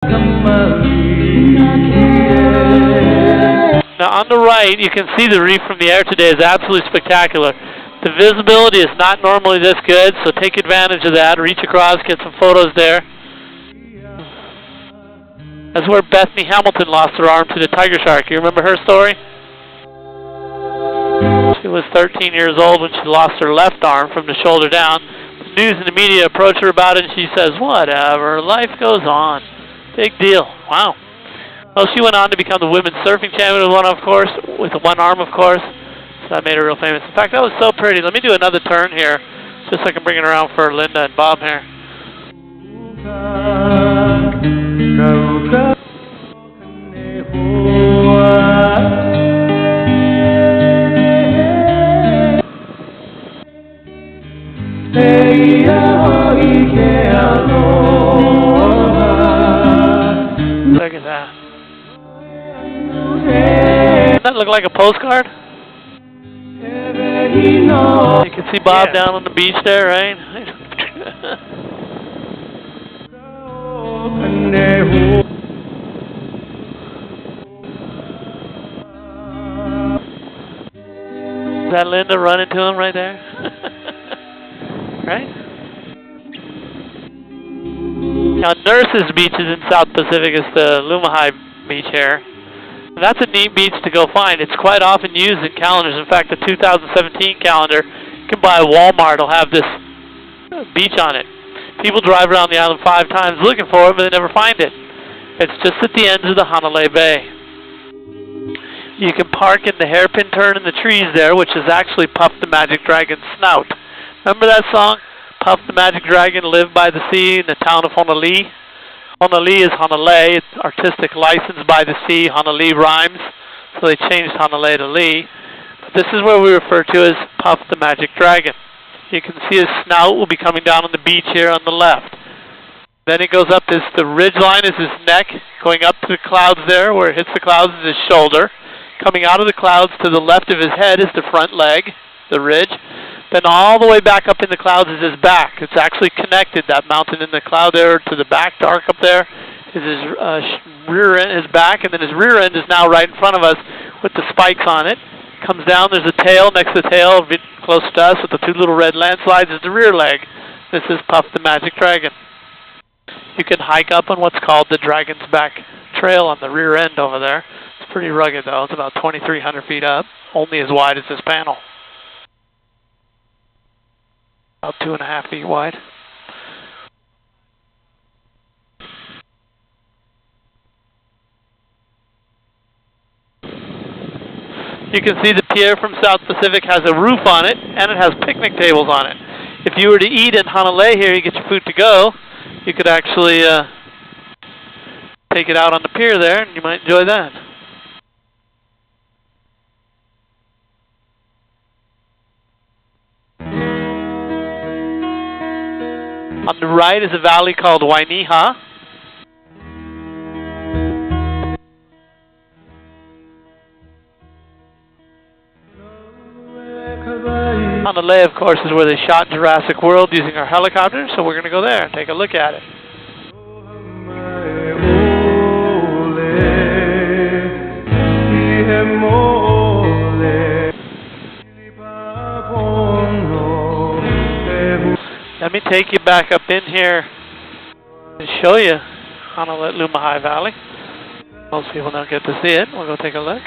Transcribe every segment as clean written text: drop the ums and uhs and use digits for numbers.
Now on the right, you can see the reef from the air today is absolutely spectacular. The visibility is not normally this good, so take advantage of that. Reach across, get some photos there. That's where Bethany Hamilton lost her arm to the tiger shark. You remember her story? She was 13 years old when she lost her left arm from the shoulder down. The news and the media approached her about it, and she says, whatever, life goes on. Big deal. Wow. Well, she went on to become the women's surfing champion with one arm, of course. So that made her real famous. In fact, that was so pretty. Let me do another turn here, just so I can bring it around for Linda and Bob here. Look at that. Doesn't that look like a postcard? You can see Bob down on the beach there, right? Is that Linda running to him right there? Right? Now, Nurses Beach is in South Pacific. It's the Lumahai beach here. And that's a neat beach to go find. It's quite often used in calendars. In fact, the 2017 calendar you can buy at Walmart. It'll have this beach on it. People drive around the island 5 times looking for it, but they never find it. It's just at the ends of the Hanalei Bay. You can park in the hairpin turn in the trees there, which is actually Puff the Magic Dragon's snout. Remember that song? Puff the Magic Dragon lived by the sea in the town of Honolii. Honolii is Hanalei. It's artistic license by the sea. Honolii rhymes, so they changed Hanalei to Lee. But this is where we refer to as Puff the Magic Dragon. You can see his snout will be coming down on the beach here on the left. Then it goes up, the ridge line is his neck, going up to the clouds there. Where it hits the clouds is his shoulder. Coming out of the clouds to the left of his head is the front leg, the ridge. Then all the way back up in the clouds is his back. It's actually connected, that mountain in the cloud there to the back, dark up there, is his rear end, his back, and then his rear end is now right in front of us with the spikes on it. Comes down, there's a tail, next to the tail, a bit close to us with the 2 little red landslides is the rear leg. This is Puff the Magic Dragon. You can hike up on what's called the Dragon's Back Trail on the rear end over there. It's pretty rugged though, it's about 2,300 feet up, only as wide as this panel. About 2.5 feet wide. You can see the pier from South Pacific has a roof on it, and it has picnic tables on it. If you were to eat in Hanalei here, you get your food to go, you could actually take it out on the pier there, and you might enjoy that. On the right is a valley called Wainiha. Hanalei, of course, is where they shot Jurassic World using our helicopter, so we're going to go there and take a look at it. Let me take you back up in here and show you Hanalei Lumahai Valley. Most people don't get to see it. We'll go take a look.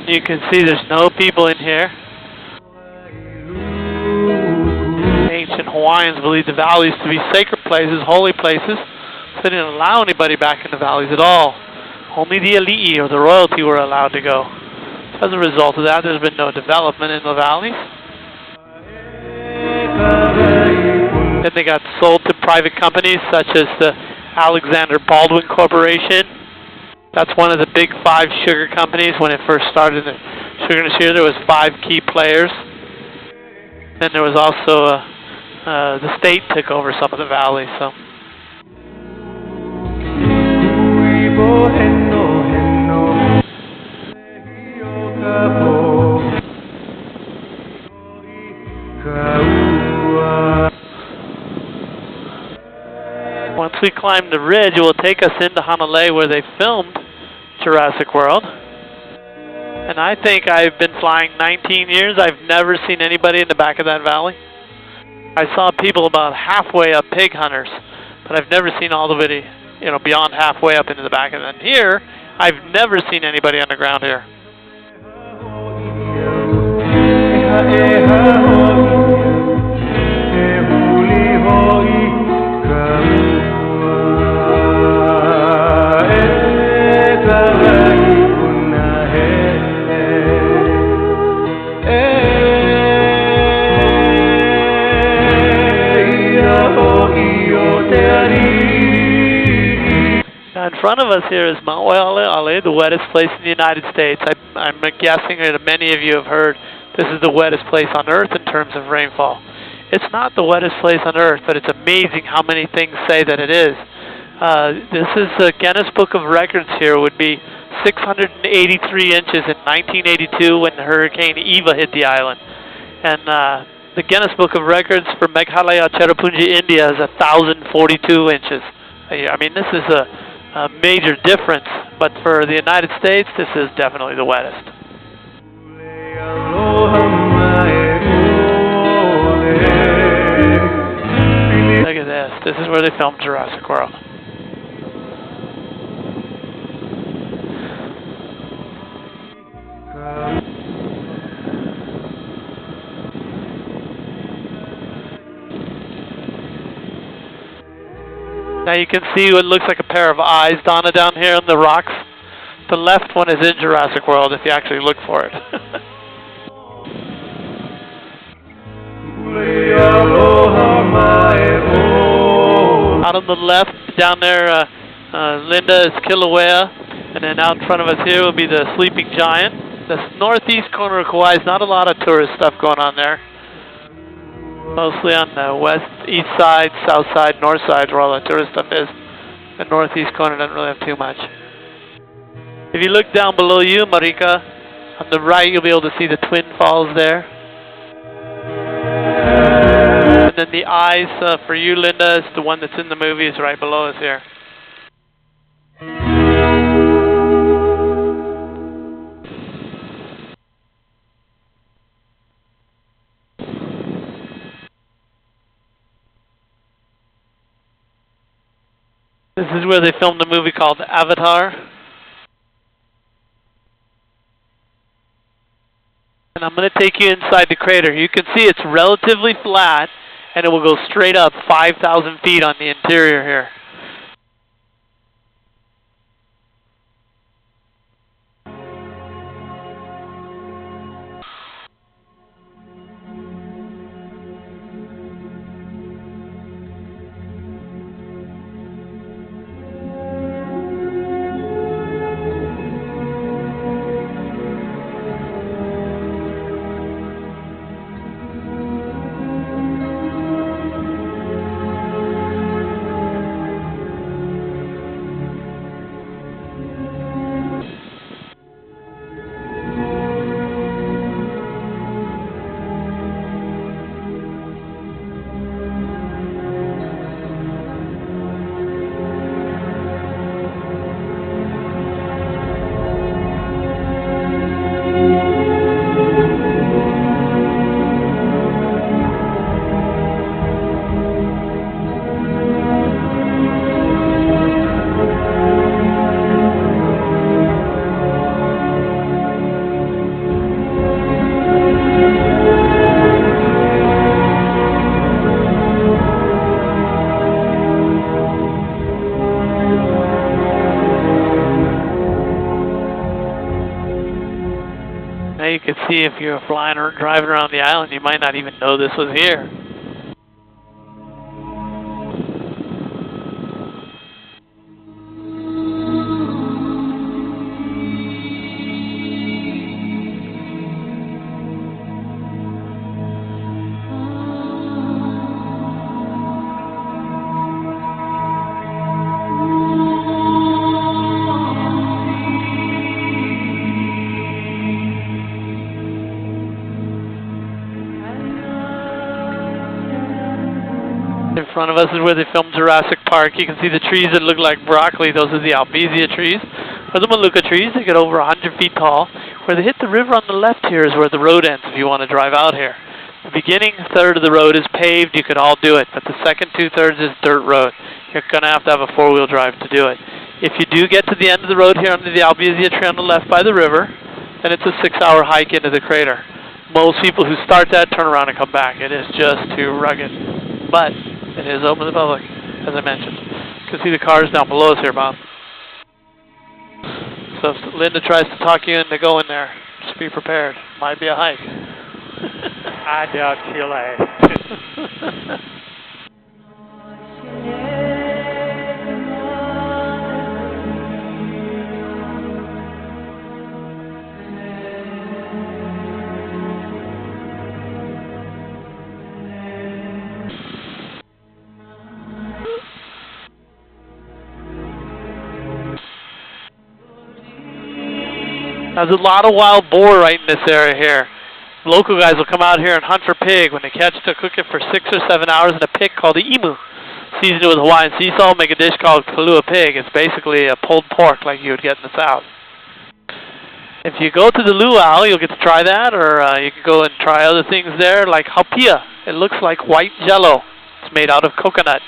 You can see there's no people in here. Ancient Hawaiians believed the valleys to be sacred places, holy places. So they didn't allow anybody back in the valleys at all. Only the elite or the royalty were allowed to go. So as a result of that, there's been no development in the valleys. Then they got sold to private companies such as the Alexander Baldwin Corporation. That's one of the big 5 sugar companies. When it first started in the sugar industry, there was 5 key players. Then there was also the state took over some of the valleys. So. Once we climb the ridge, it will take us into Hanalei where they filmed Jurassic World. And I think I've been flying 19 years. I've never seen anybody in the back of that valley. I saw people about halfway up, pig hunters, but I've never seen all the way, beyond halfway up into the back. And then here, I've never seen anybody on the ground here. In front of us here is Mount Waialeale, the wettest place in the United States. I'm guessing that many of you have heard this is the wettest place on Earth in terms of rainfall. It's not the wettest place on Earth, but it's amazing how many things say that it is. This is the Guinness Book of Records here, would be 683 inches in 1982 when Hurricane Eva hit the island. And the Guinness Book of Records for Meghalaya, Cherrapunji, India is 1,042 inches. I mean, this is a major difference, but for the United States, this is definitely the wettest. Look at this. This is where they filmed Jurassic World. Now you can see what looks like a pair of eyes, Donna, down here on the rocks. The left one is in Jurassic World if you actually look for it. Out on the left, down there, Linda is Kilauea, and then out in front of us here will be the Sleeping Giant. The northeast corner of Kauai is not a lot of tourist stuff going on there. Mostly on the west, east side, south side, north side where all the tourist stuff is. The northeast corner doesn't really have too much. If you look down below you, Marika, on the right you'll be able to see the Twin Falls there. And then the eyes for you, Linda, is the one that's in the movie, is right below us here. This is where they filmed a movie called Avatar. And I'm going to take you inside the crater. You can see it's relatively flat, and it will go straight up 5,000 feet on the interior here. you could see if you're flying or driving around the island, you might not even know this was here. In front of us is where they filmed Jurassic Park. You can see the trees that look like broccoli. Those are the Albizia trees. Or the Maluka trees. They get over 100 feet tall. Where they hit the river on the left here is where the road ends if you want to drive out here. The beginning third of the road is paved. You could all do it. But the second two-thirds is dirt road. You're going to have a four-wheel drive to do it. If you do get to the end of the road here under the Albizia tree on the left by the river, then it's a 6-hour hike into the crater. Most people who start that turn around and come back. It is just too rugged. But it is open to the public, as I mentioned. You can see the cars down below us here, Bob. So if Linda tries to talk you into going there, just be prepared. Might be a hike. I doubt she'll ask. There's a lot of wild boar right in this area here. Local guys will come out here and hunt for pig. When they catch it, they'll cook it for 6 or 7 hours in a pig called the emu. Season it with Hawaiian sea salt, make a dish called kalua pig. It's basically a pulled pork like you would get in the South. If you go to the luau, you'll get to try that, or you can go and try other things there, like haupia. It looks like white jello. It's made out of coconut.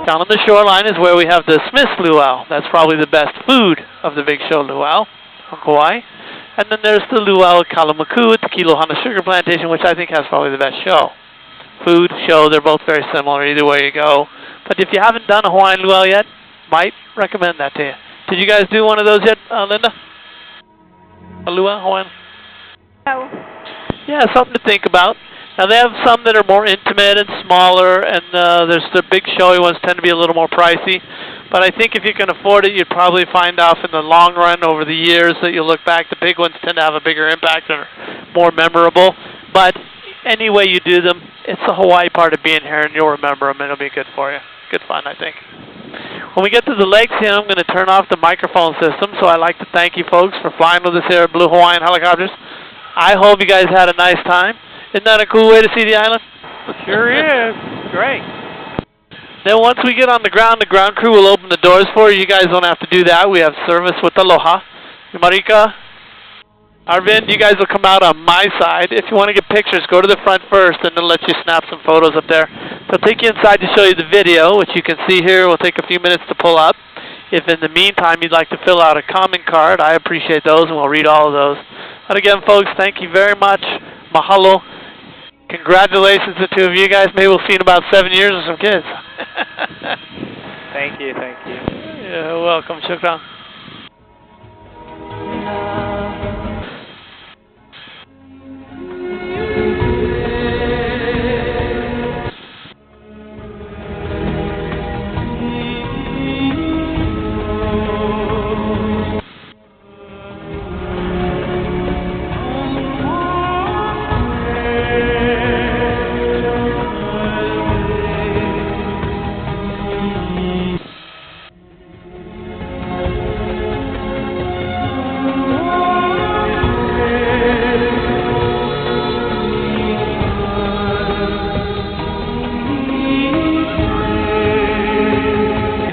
Down on the shoreline is where we have the Smith's Luau. That's probably the best food of the Big Show Luau on Kauai. And then there's the Luau at Kalamaku at the Kilohana Sugar Plantation, which I think has probably the best show. Food, show, they're both very similar either way you go. But if you haven't done a Hawaiian Luau yet, might recommend that to you. Did you guys do one of those yet, Linda? A Luau, Hawaiian? No. Yeah, something to think about. Now they have some that are more intimate and smaller, and there's the big showy ones tend to be a little more pricey. But I think if you can afford it, you'd probably find out in the long run over the years that you look back, the big ones tend to have a bigger impact and are more memorable. But any way you do them, it's the Hawaii part of being here, and you'll remember them, and it'll be good for you. Good fun, I think. When we get to the lakes here, I'm going to turn off the microphone system, so I'd like to thank you folks for flying with us here at Blue Hawaiian Helicopters. I hope you guys had a nice time. Isn't that a cool way to see the island? Sure is. Great. Then once we get on the ground crew will open the doors for you. You guys don't have to do that. We have service with Aloha. Marika, Arvind, you guys will come out on my side. If you want to get pictures, go to the front first, and they'll let you snap some photos up there. They'll take you inside to show you the video, which you can see here. Will take a few minutes to pull up. If in the meantime you'd like to fill out a comment card, I appreciate those, and we'll read all of those. But again, folks, thank you very much. Mahalo. Congratulations to the two of you guys. Maybe we'll see you in about 7 years with some kids. Thank you, thank you. You're welcome. Shukran.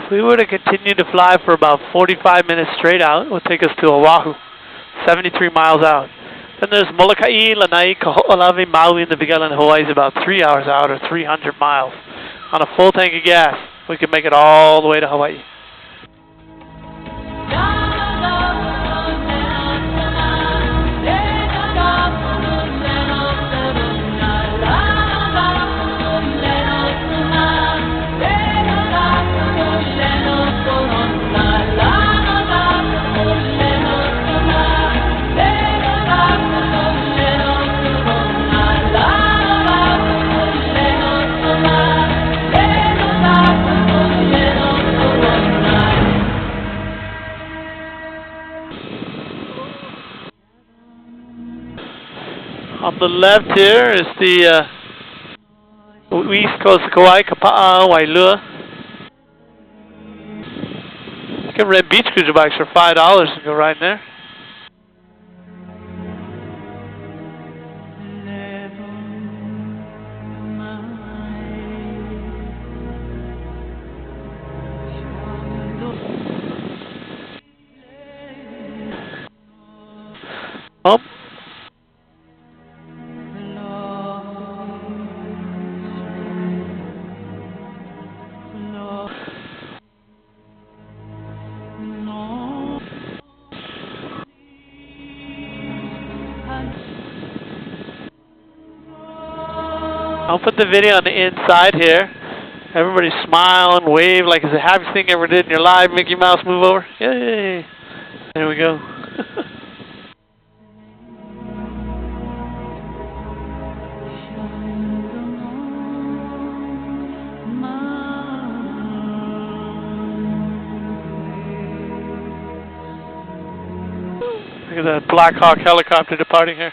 If we were to continue to fly for about 45 minutes straight out, it would take us to Oahu, 73 miles out. Then there's Molokai, Lanai, Kaho'olawe, Maui, and the Big Island of Hawaii is about 3 hours out, or 300 miles. On a full tank of gas, we could make it all the way to Hawaii. On the left here is the East Coast of Kauai, Kapa'a, Wailua. You can rent beach cruiser bikes for $5 and go right in there. Oh. I'll put the video on the inside here. Everybody smile and wave like it's the happiest thing you ever did in your life. Mickey Mouse, move over. Yay! There we go. Look at that Black Hawk helicopter departing here.